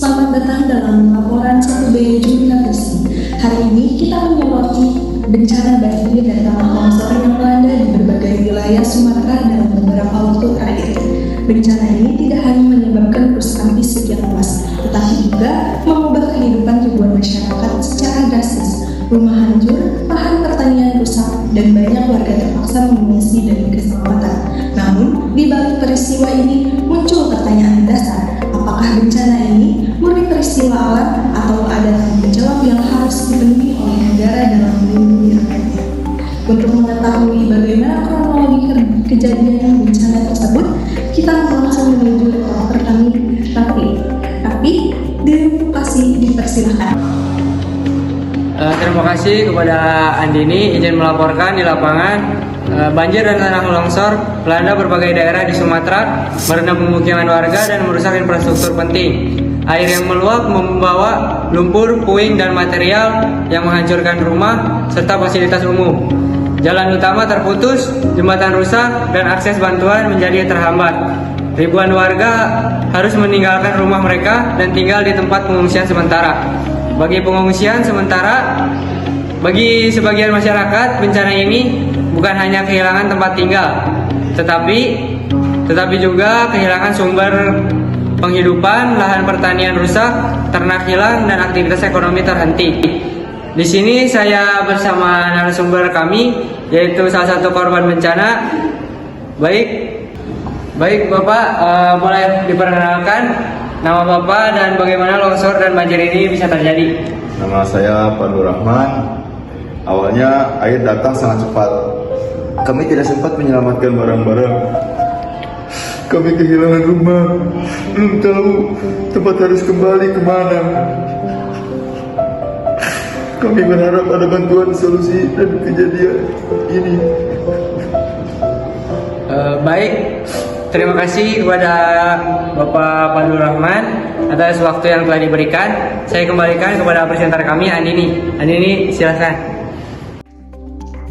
Selamat datang dalam laporan 1B Jurnalisme. Hari ini kita menyoroti bencana banjir dan tanah longsor yang melanda di berbagai wilayah Sumatera dalam beberapa waktu terakhir. Bencana ini tidak hanya menyebabkan kerusakan fisik yang luas, tetapi juga mengubah kehidupan ribuan masyarakat secara drastis. Rumah hancur, lahan pertanian rusak, dan banyak warga terpaksa mengungsi demi keselamatan. Namun, di balik peristiwa ini muncul pertanyaan dasar. Apakah bencana ini murni peristiwa alam atau ada tanggung jawab yang harus dipenuhi oleh negara dalam melindungi rakyatnya? Untuk mengetahui bagaimana kronologi kejadian bencana tersebut, kita langsung menuju reporter kami, Raffi. Di lokasi dipersilakan. Terima kasih kepada Andini izin melaporkan di lapangan. Banjir dan tanah longsor melanda berbagai daerah di Sumatera, merendam pemukiman warga dan merusak infrastruktur penting. Air yang meluap membawa lumpur, puing, dan material yang menghancurkan rumah serta fasilitas umum. Jalan utama terputus, jembatan rusak, dan akses bantuan menjadi terhambat. Ribuan warga harus meninggalkan rumah mereka dan tinggal di tempat pengungsian sementara. Bagi sebagian masyarakat, bencana ini bukan hanya kehilangan tempat tinggal, tetapi juga kehilangan sumber penghidupan, lahan pertanian rusak, ternak hilang, dan aktivitas ekonomi terhenti. Di sini saya bersama narasumber kami, yaitu salah satu korban bencana. Baik Bapak, boleh diperkenalkan nama Bapak dan bagaimana longsor dan banjir ini bisa terjadi? Nama saya Pandu Rahman. Awalnya air datang sangat cepat. Kami tidak sempat menyelamatkan barang-barang. Kami kehilangan rumah. Belum tahu tempat harus kembali kemana. Kami berharap ada bantuan solusi dan kejadian ini. Baik, terima kasih kepada Bapak Pandu Rahman atas waktu yang telah diberikan. Saya kembalikan kepada presenter kami, Andini. Andini, silakan.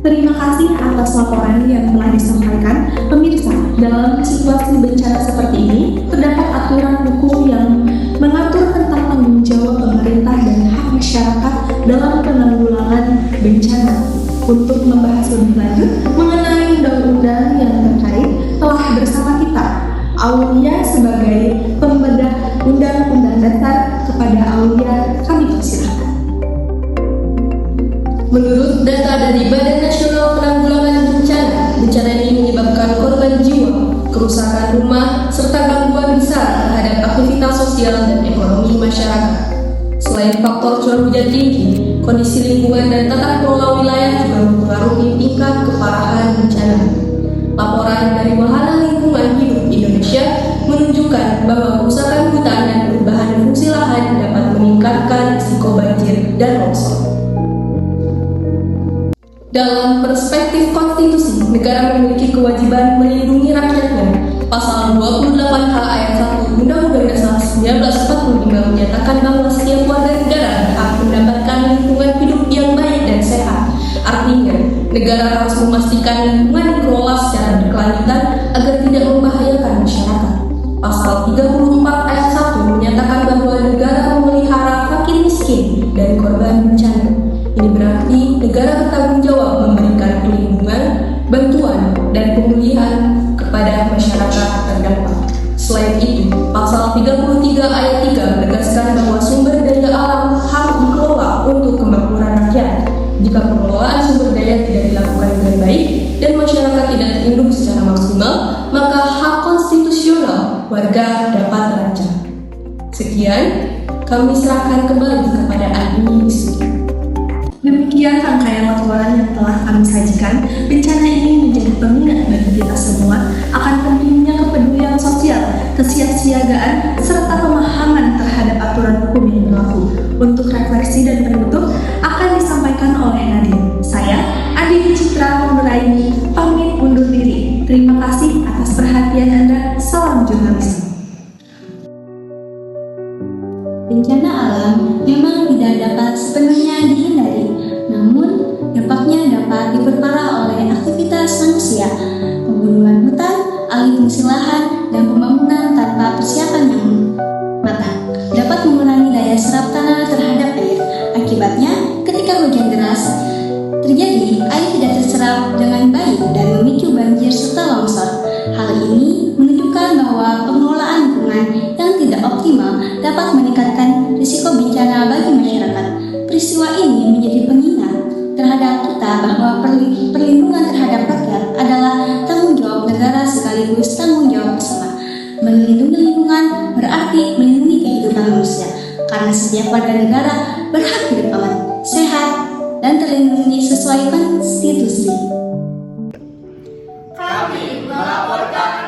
Terima kasih atas laporan yang telah disampaikan. Pemirsa, dalam situasi bencana seperti ini, terdapat aturan hukum yang mengatur tentang tanggung jawab pemerintah dan hak masyarakat dalam penanggulangan bencana. Untuk membahas lebih lanjut mengenai undang-undang yang terkait, telah bersama kita Aulia sebagai pembedah Undang-Undang Dasar. Kepada Aulia, kami persilahkan. Menurut data dari Badan Nasional Penanggulangan Bencana, bencana ini menyebabkan korban jiwa, kerusakan rumah, serta gangguan besar terhadap aktivitas sosial dan ekonomi masyarakat. Selain faktor curah hujan tinggi, kondisi lingkungan dan tata kelola wilayah juga mempengaruhi tingkat keparahan bencana. Laporan dari Wahana Lingkungan Hidup Indonesia menunjukkan bahwa kerusakan hutan dan perubahan fungsi lahan dapat meningkatkan risiko banjir dan longsor. Dalam perspektif konstitusi, negara memiliki kewajiban melindungi rakyatnya. Pasal 28H ayat 1 Undang-Undang Dasar 1945 menyatakan bahwa setiap warga negara berhak mendapatkan lingkungan hidup yang baik dan sehat. Artinya, negara harus memastikan lingkungan dikelola secara berkelanjutan agar tidak membahayakan masyarakat. Pasal 34 ayat 1 menyatakan bahwa negara memelihara fakir miskin dan korban bencana. Ini berarti negara bertanggung jawab memberikan perlindungan, bantuan, dan pemulihan kepada masyarakat terdampak. Selain itu, pasal 33 ayat 3 menegaskan bahwa sumber daya alam harus dikelola untuk kemakmuran rakyat. Jika pengelolaan sumber daya tidak dilakukan dengan baik dan masyarakat tidak terlindung secara maksimal, maka hak konstitusional warga dapat terancam. Sekian, kami serahkan kembali kepada Andini di studio. Demikian rangkaian laporan yang telah kami sajikan. Bencana ini menjadi pengingat bagi kita semua akan pentingnya kepedulian sosial, kesiapsiagaan, serta pemahaman terhadap aturan hukum yang berlaku. Untuk refleksi dan penutup akan disampaikan oleh Nadine. Saya, Andini Citra Nuraini, pamit undur diri. Terima kasih atas perhatian Anda. Salam jurnalisme. Bencana alam memang tidak dapat sepenuhnya dihindari, namun dampaknya dapat diperparah oleh aktivitas manusia, pembunuhan hutan, alih fungsi lahan, dan pembangunan tanpa persiapan yang matang. Dapat menggunakan terhadap kita bahwa perlindungan terhadap rakyat adalah tanggung jawab negara sekaligus tanggung jawab bersama. Melindungi lingkungan berarti melindungi kehidupan manusia, karena setiap warga negara berhak hidup aman, sehat, dan terlindungi sesuai konstitusi. Kami melaporkan